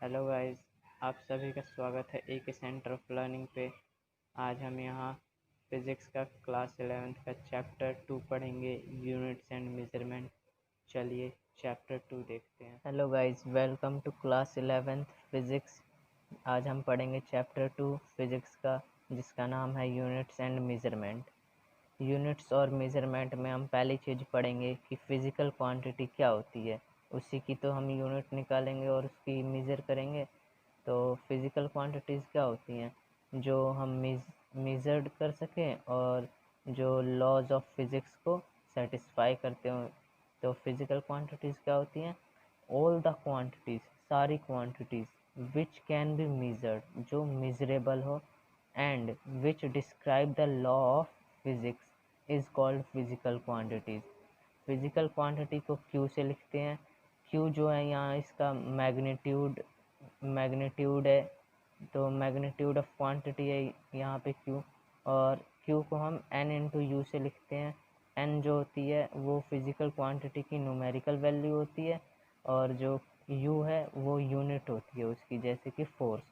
Hello guys, आप सभी का स्वागत है एक सेंटर ऑफ लर्निंग पे। आज हम यहाँ फिज़िक्स का क्लास 11th का चैप्टर 2 पढ़ेंगे, यूनिट्स एंड मेजरमेंट। चलिए चैप्टर 2 देखते हैं। Hello guys, welcome to class 11th physics. आज हम पढ़ेंगे चैप्टर 2 फिज़िक्स का, जिसका नाम है यूनिट्स एंड मेजरमेंट। यूनिट्स और मेजरमेंट में हम पहली चीज़ पढ़ेंगे कि फ़िज़िकल क्वांटिटी क्या होती है। उसी की तो हम यूनिट निकालेंगे और उसकी मेज़र करेंगे। तो फिज़िकल क्वांटिटीज़ क्या होती हैं जो हम मेज़र्ड कर सकें और जो लॉज ऑफ फिज़िक्स को सेटिस्फाई करते हो। तो फिज़िकल क्वांटिटीज़ क्या होती हैं? ऑल द क्वांटिटीज़, सारी क्वांटिटीज़ विच कैन बी मेज़र्ड, जो मेजरेबल हो, and which describe the law of physics is called physical quantities. Physical quantity को क्यू से लिखते हैं। क्यू जो है यहाँ इसका मैग्नीट्यूड है, तो मैग्नीट्यूड ऑफ क्वांटिटी है यहाँ पे क्यू। और क्यू को हम एन इंटू यू से लिखते हैं। एन जो होती है वो फिज़िकल क्वांटिटी की न्यूमेरिकल वैल्यू होती है, और जो यू है वो यूनिट होती है उसकी, जैसे कि फोर्स।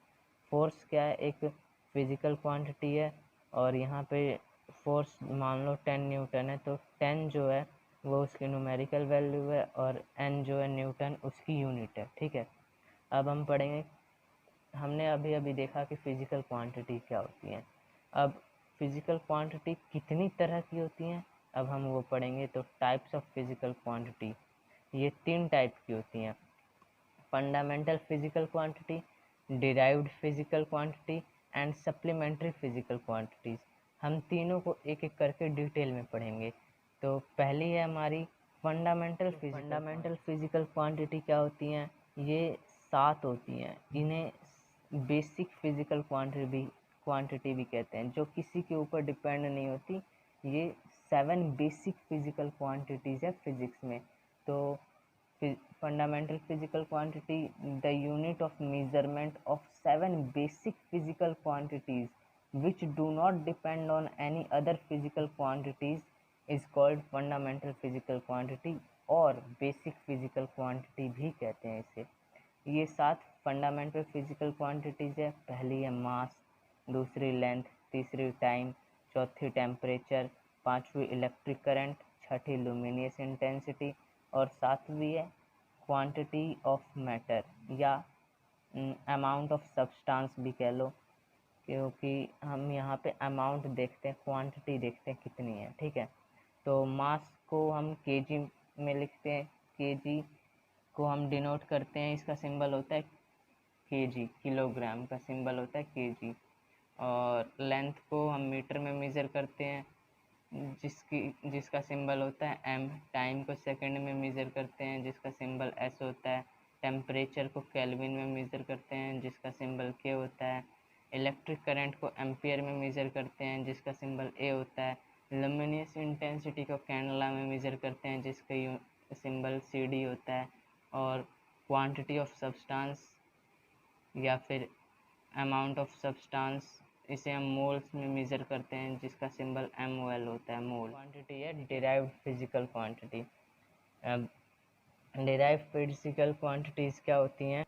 फोर्स क्या है? एक फिज़िकल क्वांटिटी है, और यहाँ पे फोर्स मान लो 10 न्यूटन है, तो 10 जो है वो उसकी न्यूमेरिकल वैल्यू है, और एन जो है न्यूटन उसकी यूनिट है। ठीक है, अब हम पढ़ेंगे। हमने अभी अभी देखा कि फ़िज़िकल क्वांटिटी क्या होती हैं। अब फ़िज़िकल क्वांटिटी कितनी तरह की होती हैं, अब हम वो पढ़ेंगे। तो टाइप्स ऑफ फ़िज़िकल क्वांटिटी, ये 3 टाइप की होती हैं। Fundamental physical quantity, derived physical quantity and supplementary physical quantities. हम तीनों को एक एक करके डिटेल में पढ़ेंगे। तो पहली है हमारी फंडामेंटल फ़िज़िकल क्वांटिटी। क्या होती हैं? ये 7 होती हैं। इन्हें बेसिक फ़िज़िकल क्वांटिटी भी कहते हैं, जो किसी के ऊपर डिपेंड नहीं होती। ये 7 बेसिक फ़िज़िकल क्वांटिटीज़ है फिज़िक्स में। तो fundamental physical quantity, the unit of measurement of 7 basic physical quantities which do not depend on any other physical quantities is called fundamental physical quantity, और basic physical quantity भी कहते हैं इसे। ये 7 fundamental physical quantities है। पहली है मास, दूसरी लेंथ, तीसरी टाइम, चौथी टेम्परेचर, पांचवी इलेक्ट्रिक करंट, छठी लुमिनियस इंटेंसिटी, और सातवीं है क्वांटिटी ऑफ मैटर, या अमाउंट ऑफ सब्सटेंस भी कह लो, क्योंकि हम यहाँ पे अमाउंट देखते हैं, क्वांटिटी देखते हैं कितनी है। ठीक है, तो मास को हम केजी में लिखते हैं। केजी को हम डिनोट करते हैं, इसका सिंबल होता है केजी, किलोग्राम का सिंबल होता है केजी। और लेंथ को हम मीटर में मेज़र करते हैं, जिसका सिंबल होता है एम। टाइम को सेकंड में मेज़र करते हैं, जिसका सिंबल एस होता है। टेम्परेचर को केल्विन में मेज़र करते हैं, जिसका सिंबल के होता है। इलेक्ट्रिक करंट को एम्पियर में मेज़र करते हैं, जिसका सिंबल ए होता है। लुमिनियस इंटेंसिटी को कैंडला में मेज़र करते हैं, जिसका सिंबल सी डी होता है। और क्वांटिटी ऑफ सब्सटेंस या फिर अमाउंट ऑफ सब्सटेंस, इसे हम मोल्स में मेज़र करते हैं, जिसका सिंबल MOL होता है, मोल। क्वांटिटी है डिराइव्ड फिजिकल क्वांटिटी। अब डिराइव्ड फिजिकल क्वांटिटीज़ क्या होती हैं?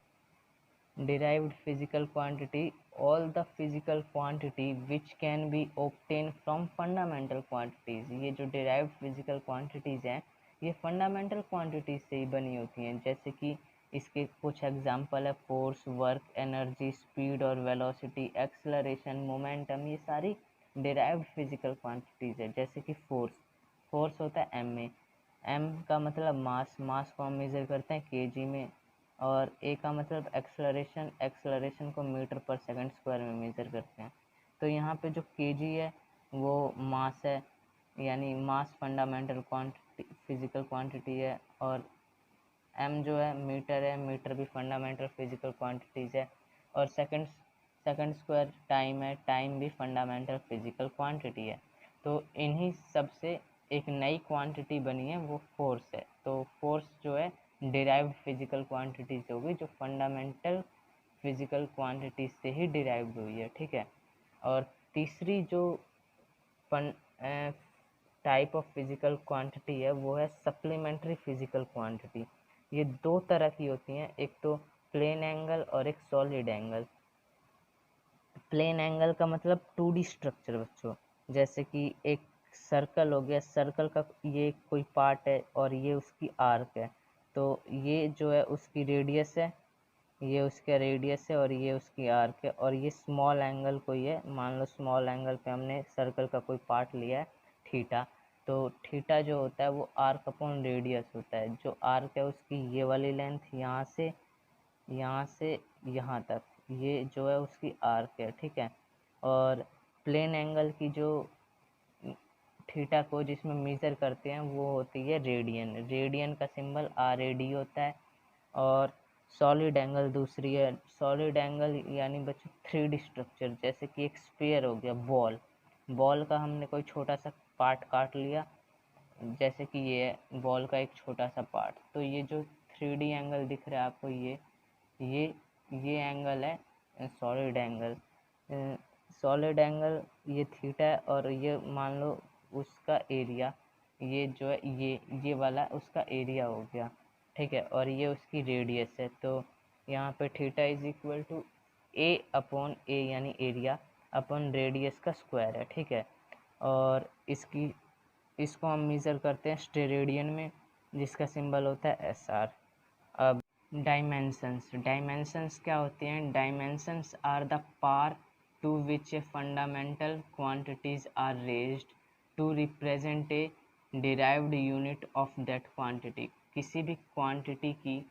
Derived physical quantity, all the physical quantity which can be obtain from fundamental quantities. ये जो डिराइव्ड फिजिकल क्वांटिटीज़ हैं, ये फंडामेंटल क्वांटिटीज़ से ही बनी होती हैं। जैसे कि इसके कुछ एग्जांपल है: फोर्स, वर्क, एनर्जी, स्पीड और वेलोसिटी, एक्सेलरेशन, मोमेंटम। ये सारी डिराइव्ड फिजिकल क्वांटिटीज़ है। जैसे कि फोर्स होता है एम में। एम का मतलब मास, मास को हम मेज़र करते हैं केजी में। और ए का मतलब एक्सेलरेशन को मीटर पर सेकंड स्क्वायर में मेज़र करते हैं। तो यहाँ पे जो केजी है वो मास है, यानी मास फंडामेंटल क्वांटिटी फिजिकल क्वांटिटी है। और एम जो है मीटर है, मीटर भी फंडामेंटल फिजिकल क्वांटिटीज़ है। और सेकंड स्क्वायर टाइम है, टाइम भी फंडामेंटल फिजिकल क्वांटिटी है। तो इन्हीं सब से एक नई क्वांटिटी बनी है, वो फोर्स है। तो फोर्स जो है डिराइव्ड फिजिकल क्वांटिटी से होगी, जो फंडामेंटल फिजिकल क्वांटिटी से ही डिराइव्ड हुई है। ठीक है, और तीसरी जो टाइप ऑफ फिजिकल क्वांटिटी है वो है सप्लीमेंट्री फिजिकल क्वांटिटी। ये 2 तरह की होती हैं। एक तो प्लेन एंगल और एक सॉलिड एंगल। प्लेन एंगल का मतलब 2D स्ट्रक्चर बच्चों, जैसे कि एक सर्कल हो गया, सर्कल का ये कोई पार्ट है और ये उसकी आर्क है, तो ये जो है उसकी रेडियस है, ये उसका रेडियस है और ये उसकी आर्क है, और ये स्मॉल एंगल कोई है, मान लो स्मॉल एंगल पे हमने सर्कल का कोई पार्ट लिया है थीटा, तो थीटा जो होता है वो आर्क अपॉन रेडियस होता है। जो आर्क है उसकी ये वाली लेंथ यहाँ से यहाँ तक, ये जो है उसकी आर्क है, ठीक है। और प्लेन एंगल की जो थीटा को जिसमें मेजर करते हैं वो होती है रेडियन, रेडियन का सिंबल RAD होता है। और सॉलिड एंगल दूसरी है, सॉलिड एंगल यानी बच्चों 3D स्ट्रक्चर, जैसे कि एक स्फीयर हो गया, बॉल, बॉल का हमने कोई छोटा सा पार्ट काट लिया, जैसे कि ये है बॉल का एक छोटा सा पार्ट, तो ये जो 3D एंगल दिख रहा है आपको, ये ये एंगल है सॉलिड एंगल। सॉलिड एंगल ये थीटा है, और ये मान लो उसका एरिया, ये जो है ये वाला उसका एरिया हो गया, ठीक है, और ये उसकी रेडियस है। तो यहाँ पे theta is equal to A upon A यानी एरिया अपॉन रेडियस का स्क्वायर है, ठीक है। और इसको हम मेज़र करते हैं स्टेरेडियन में, जिसका सिंबल होता है SR। अब डायमेंशंस क्या होते हैं? Dimensions are the power to which a fundamental quantities are raised to represent a derived unit of that quantity. किसी भी क्वांटिटी की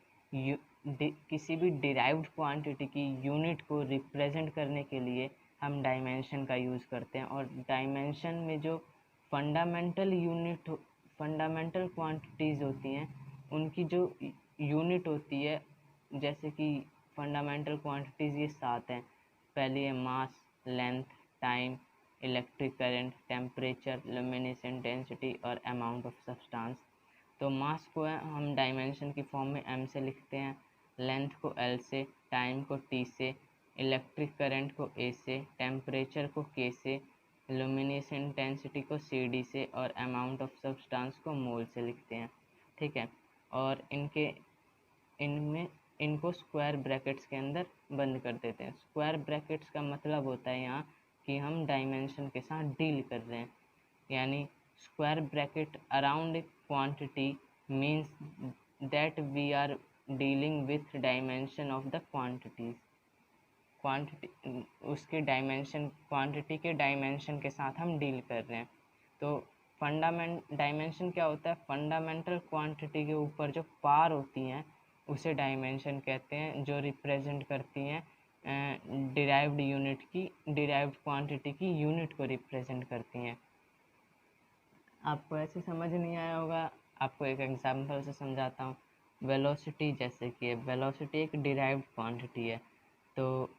किसी भी डिराइव्ड क्वांटिटी की यूनिट को रिप्रेजेंट करने के लिए हम डायमेंशन का यूज़ करते हैं। और डायमेंशन में जो फंडामेंटल क्वांटिटीज़ होती हैं, उनकी जो यूनिट होती है, जैसे कि फंडामेंटल क्वांटिटीज़ ये 7 हैं। पहली है mass, length, time, electric current, temperature, luminescence density और अमाउंट ऑफ सब्सटेंस। तो मास को हम डायमेंशन की फॉर्म में m से लिखते हैं, लेंथ को L से, टाइम को T से, इलेक्ट्रिक करंट को A से, टेम्परेचर को K से, लुमिनेसेंस इंटेंसिटी को CD से और अमाउंट ऑफ सब्सटेंस को मोल से लिखते हैं, ठीक है। और इनको स्क्वायर ब्रैकेट्स के अंदर बंद कर देते हैं। स्क्वायर ब्रैकेट्स का मतलब होता है यहाँ कि हम डायमेंशन के साथ डील कर रहे हैं, यानी square bracket around a quantity means that we are dealing with dimension of the quantities। Quantity उसके डायमेंशन, क्वांटिटी के डायमेंशन के साथ हम डील कर रहे हैं। तो डायमेंशन क्या होता है? फंडामेंटल क्वांटिटी के ऊपर जो पावर होती हैं उसे डायमेंशन कहते हैं, जो रिप्रेजेंट करती हैं डिराइव्ड क्वांटिटी की यूनिट को रिप्रेजेंट करती हैं। आपको ऐसे समझ नहीं आया होगा, आपको एक एग्जांपल से समझाता हूँ। वेलोसिटी, जैसे कि वेलोसिटी एक डिराइव्ड क्वांटिटी है, तो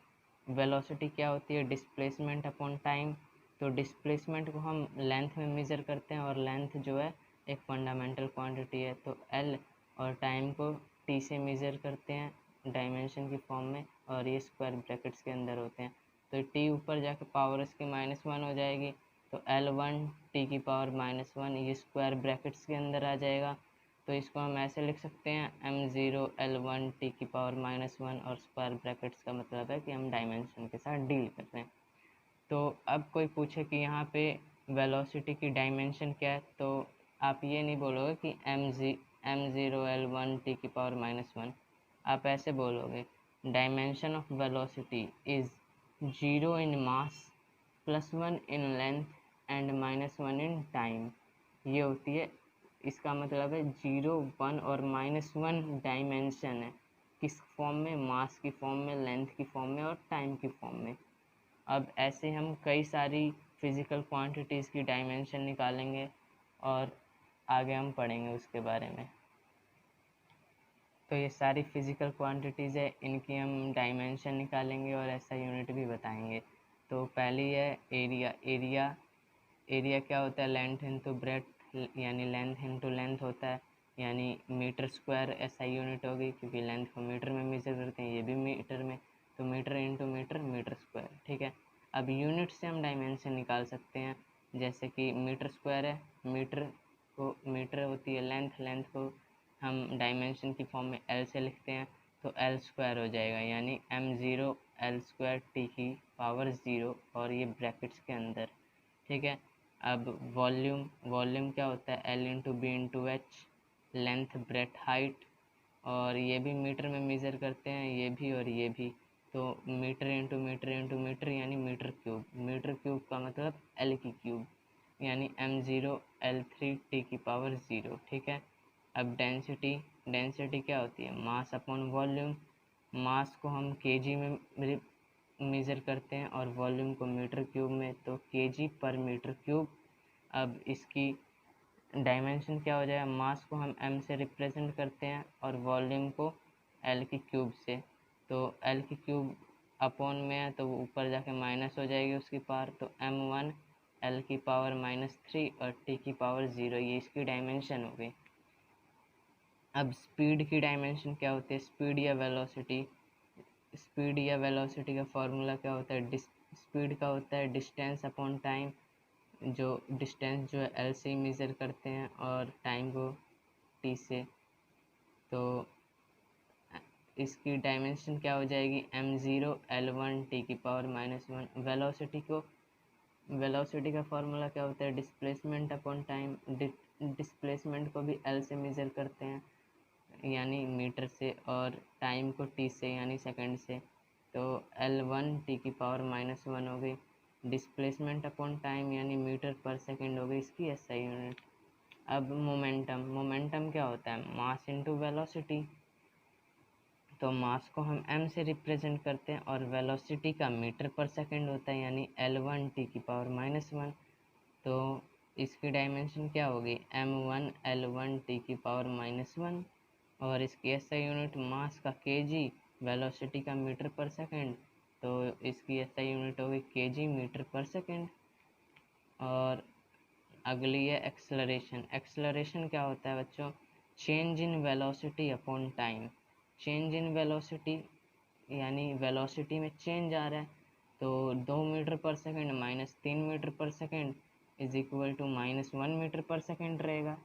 वेलोसिटी क्या होती है? Displacement upon time. तो डिस्प्लेसमेंट को हम लेंथ में मेज़र करते हैं, और लेंथ जो है एक फंडामेंटल क्वांटिटी है, तो L, और टाइम को T से मेज़र करते हैं डायमेंशन की फॉर्म में, और ये स्क्वायर ब्रैकेट्स के अंदर होते हैं। तो T ऊपर जाकर पावर इसकी -1 हो जाएगी, तो L1 T की पावर -1 ये स्क्वायर ब्रैकेट्स के अंदर आ जाएगा। तो इसको हम ऐसे लिख सकते हैं m0 L1 T की पावर -1, और स्क्वायर ब्रैकेट्स का मतलब है कि हम डायमेंशन के साथ डील कर रहे हैं। तो अब कोई पूछे कि यहाँ पे वेलोसिटी की डायमेंशन क्या है, तो आप ये नहीं बोलोगे कि m0 L1 T की पावर -1, आप ऐसे बोलोगे dimension of velocity is 0 in mass +1 in length and -1 in time. ये होती है, इसका मतलब है 0, 1 और -1 डायमेंशन है, किस फॉर्म में? मास की फॉर्म में, लेंथ की फॉर्म में और टाइम की फॉर्म में। अब ऐसे हम कई सारी फिज़िकल क्वांटिटीज़ की डायमेंशन निकालेंगे, और आगे हम पढ़ेंगे उसके बारे में। तो ये सारी फिज़िकल क्वांटिटीज़ है, इनकी हम डायमेंशन निकालेंगे और ऐसा यूनिट भी बताएंगे। तो पहली है एरिया। एरिया क्या होता है? लेंथ इंटू ब्रेड्थ, यानी लेंथ इंटू लेंथ होता है, यानी मीटर स्क्वायर ऐसा यूनिट होगी, क्योंकि लेंथ को मीटर में मेजर करते हैं, ये भी मीटर में, तो metre into metre, metre square, ठीक है। अब यूनिट से हम डायमेंशन निकाल सकते हैं, जैसे कि मीटर स्क्वायर है, मीटर होती है लेंथ को हम डायमेंशन की फॉर्म में L से लिखते हैं, तो एल स्क्वायर हो जाएगा, यानी m0 एल स्क्वायर टी की पावर 0, और ये ब्रैकेट्स के अंदर, ठीक है। अब वॉल्यूम क्या होता है, L into B into H, length breadth height, और ये भी मीटर में मेज़र करते हैं, ये भी और ये भी, तो metre into metre into metre यानी मीटर क्यूब का मतलब एल की क्यूब, यानी m0 L3 टी की पावर 0, ठीक है। अब डेंसिटी क्या होती है, मास अपॉन वॉल्यूम। मास को हम केजी में मेज़र करते हैं और वॉल्यूम को मीटर क्यूब में, तो केजी पर मीटर क्यूब। अब इसकी डायमेंशन क्या हो जाएगा, मास को हम m से रिप्रेजेंट करते हैं और वॉल्यूम को l की क्यूब से, तो l की क्यूब अपॉन में है तो वो ऊपर जाके माइनस हो जाएगी उसकी पावर, तो m1 l की पावर -3 और t की पावर 0, ये इसकी डायमेंशन हो गई। अब स्पीड की डायमेंशन क्या होती है, स्पीड या वेलोसिटी का फॉर्मूला क्या होता है, स्पीड का होता है डिस्टेंस अपॉन टाइम, जो डिस्टेंस जो है एल से मेज़र करते हैं और टाइम को टी से, तो इसकी डायमेंशन क्या हो जाएगी, m0 L1 टी की पावर -1। वेलोसिटी का फॉर्मूला क्या होता है, डिस्प्लेसमेंट अपॉन टाइम, डिस्प्लेसमेंट को भी एल से मेज़र करते हैं यानी मीटर से, और टाइम को टी से यानी सेकंड से, तो L1 टी की पावर -1 हो गई। डिस्प्लेसमेंट अपॉन टाइम यानी मीटर पर सेकंड हो गई इसकी एसआई यूनिट। अब मोमेंटम क्या होता है, मास इनटू वेलोसिटी, तो मास को हम m से रिप्रेजेंट करते हैं और वेलोसिटी का मीटर पर सेकंड होता है यानी L1 टी की पावर -1, तो इसकी डायमेंशन क्या होगी, m1 L1 टी की पावर -1, और इसकी एसआई यूनिट मास का केजी, वेलोसिटी का मीटर पर सेकंड, तो इसकी एसआई यूनिट होगी केजी मीटर पर सेकंड। और अगली है एक्सेलरेशन क्या होता है बच्चों, change in velocity upon time. Change in velocity यानी वेलोसिटी में चेंज आ रहा है, तो 2 metre per second -3 metre per second is equal to -1 metre per second रहेगा,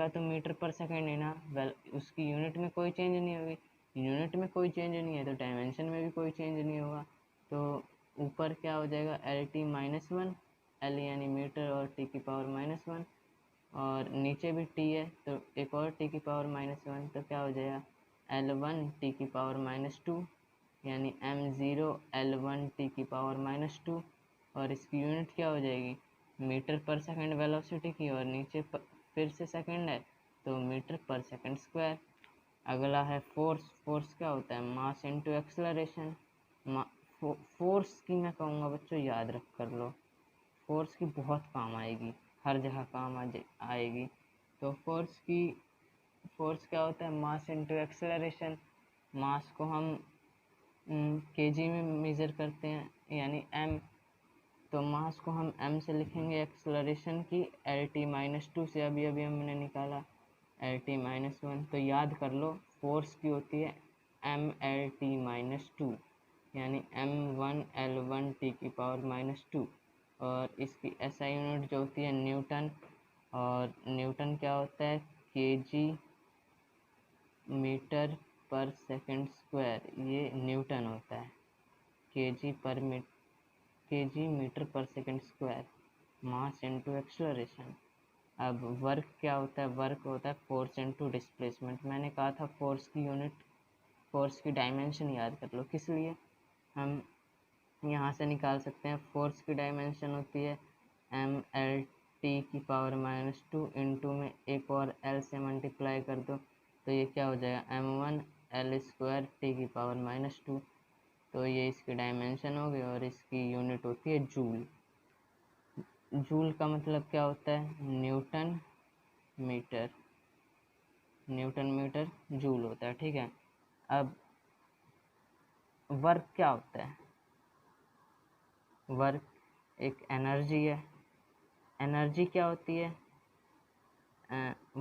तो मीटर पर सेकंड है ना, उसकी यूनिट में कोई चेंज नहीं होगी, यूनिट में कोई चेंज नहीं है तो डायमेंशन में भी कोई चेंज नहीं होगा, तो ऊपर क्या हो जाएगा LT -1, L यानी मीटर और T की पावर -1, और नीचे भी T है तो एक और T की पावर -1, तो क्या हो जाएगा L1 T की पावर -2, यानी m0 L1 T की पावर -2, और इसकी यूनिट क्या हो जाएगी, मीटर पर सेकंड वेलोसिटी की, और नीचे फिर से सेकंड है तो मीटर पर सेकंड स्क्वायर। अगला है फोर्स क्या होता है, मास इनटू एक्सेलरेशन। फोर्स की मैं कहूँगा बच्चों याद रख कर लो, फोर्स की बहुत काम आएगी, हर जगह काम आएगी। तो फोर्स क्या होता है, मास इनटू एक्सेलरेशन। मास को हम केजी में मेज़र करते हैं यानी m, तो मास को हम m से लिखेंगे, एक्सेलरेशन की LT -2 से अभी हमने निकाला LT -1, तो याद कर लो फोर्स की होती है MLT -2 यानी m1 L1 T की पावर -2, और इसकी SI यूनिट जो होती है न्यूटन, और न्यूटन क्या होता है KG metre per second square, ये न्यूटन होता है, KG metre per second square, mass into acceleration. अब वर्क क्या होता है, वर्क होता है फोर्स इनटू डिस्प्लेसमेंट। मैंने कहा था फोर्स की डायमेंशन याद कर लो, किस लिए, हम यहाँ से निकाल सकते हैं, फोर्स की डायमेंशन होती है MLT की पावर -2 इंटू में एक और L से मल्टीप्लाई कर दो, तो ये क्या हो जाएगा m1 L स्क्वायर T की पावर -2, तो ये इसकी डायमेंशन होगी, और इसकी यूनिट होती है जूल। जूल का मतलब क्या होता है, न्यूटन मीटर जूल होता है, ठीक है। अब वर्क क्या होता है, वर्क एक एनर्जी है। एनर्जी क्या होती है,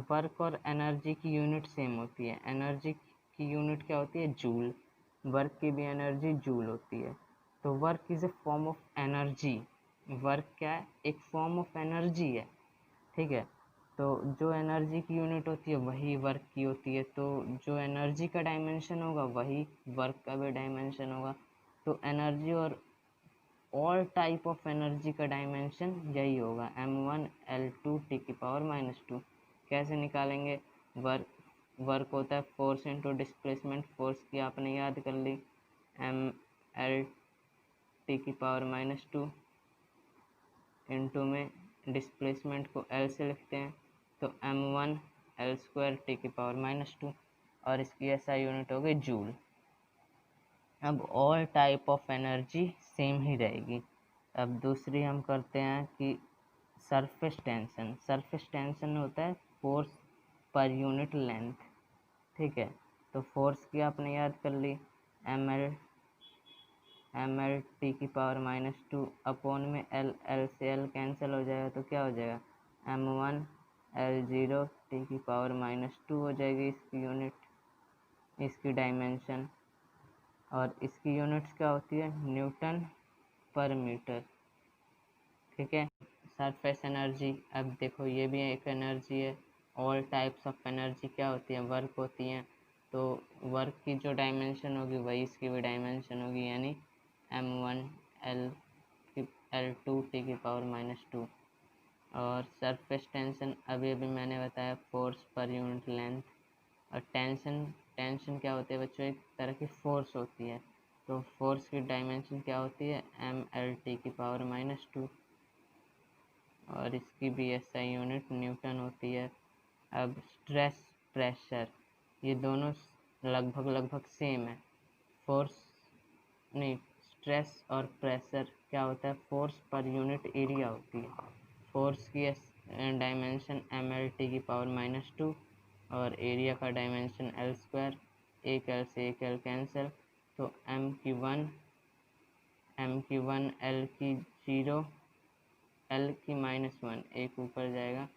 वर्क और एनर्जी की यूनिट सेम होती है, एनर्जी की यूनिट क्या होती है जूल, वर्क की भी एनर्जी जूल होती है। तो work is a form of energy, work क्या है, एक फॉर्म ऑफ एनर्जी है, ठीक है। तो जो एनर्जी की यूनिट होती है वही वर्क की होती है, तो जो एनर्जी का डायमेंशन होगा वही वर्क का भी डायमेंशन होगा। तो एनर्जी और ऑल टाइप ऑफ एनर्जी का डायमेंशन यही होगा, m1 L2 T⁻²। कैसे निकालेंगे? वर्क होता है फोर्स इंटू डिस्प्लेसमेंट, फोर्स की आपने याद कर ली mL T⁻², इंटू में डिस्प्लेसमेंट को L से लिखते हैं तो m1 L² T⁻², और इसकी SI यूनिट हो गई जूल। अब all type of energy same ही रहेगी। अब दूसरी हम करते हैं कि सरफेस टेंशन। सरफेस टेंशन होता है फोर्स पर यूनिट लेंथ, ठीक है। तो फोर्स की आपने याद कर ली mL T⁻² अपॉन में L से L कैंसिल हो जाएगा तो क्या हो जाएगा m1 L0 T⁻² हो जाएगी इसकी यूनिट, इसकी डायमेंशन। और इसकी यूनिट्स क्या होती है? न्यूटन पर मीटर, ठीक है। सरफेस एनर्जी, अब देखो ये भी एक एनर्जी है। ऑल टाइप्स ऑफ एनर्जी क्या होती है? वर्क होती हैं। तो वर्क की जो डायमेंशन होगी वही इसकी भी डायमेंशन होगी, यानी m1 L2 T⁻²। और सरफेस टेंशन अभी अभी मैंने बताया, फोर्स पर यूनिट लेंथ। और टेंशन क्या होती है बच्चों? एक तरह की फोर्स होती है। तो फोर्स की डायमेंशन क्या होती है? mL T⁻², और इसकी भी SI यूनिट न्यूटन होती है। अब स्ट्रेस, प्रेशर, ये दोनों लगभग सेम है। फोर्स नहीं, स्ट्रेस और प्रेशर क्या होता है? फोर्स पर यूनिट एरिया होती है। फोर्स की डायमेंशन mL T⁻², और एरिया का डायमेंशन L²। एक L से एक L कैंसिल, तो m⁻⁻, L⁻0, L⁻⁻⁻, एक ऊपर जाएगा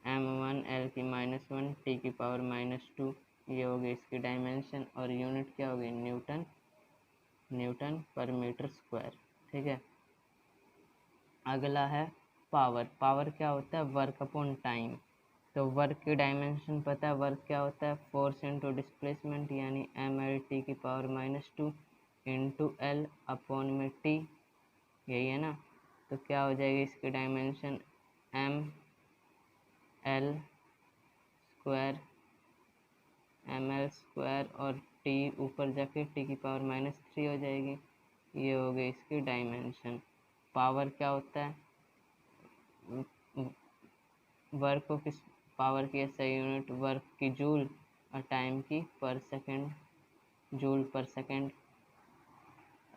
m1 L⁻⁻⁻ T⁻²। ये हो गई इसकी डायमेंशन, और यूनिट क्या हो गई? न्यूटन पर मीटर स्क्वायर, ठीक है। अगला है पावर। पावर क्या होता है? Work upon time. तो वर्क की डायमेंशन पता है, वर्क क्या होता है? फोर्स इंटू डिस्प्लेसमेंट, यानी mL T⁻² into L upon में T, यही है ना। तो क्या हो जाएगी इसकी डायमेंशन? mL² और T ऊपर जाके T⁻³ हो जाएगी। ये हो गई इसकी डायमेंशन। पावर क्या होता है? वर्क को किस पावर की SI यूनिट? वर्क की जूल, और टाइम की पर सेकंड, जूल पर सेकंड।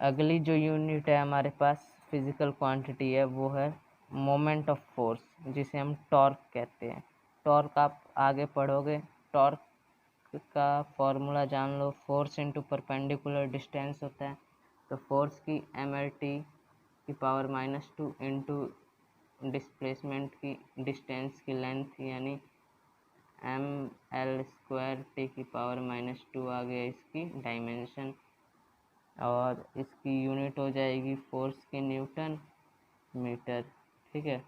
अगली जो यूनिट है हमारे पास, फिजिकल क्वांटिटी है, वो है मोमेंट ऑफ फोर्स, जिसे हम टॉर्क कहते हैं। टॉर्क आप आगे पढ़ोगे। टॉर्क का फॉर्मूला जान लो, फोर्स इंटू परपेंडिकुलर डिस्टेंस होता है। तो फोर्स की mL T⁻² इंटू डिस्प्लेसमेंट की डिस्टेंस की लेंथ, यानी mL² T⁻² आ गया इसकी डायमेंशन। और इसकी यूनिट हो जाएगी फोर्स की न्यूटन मीटर, ठीक है।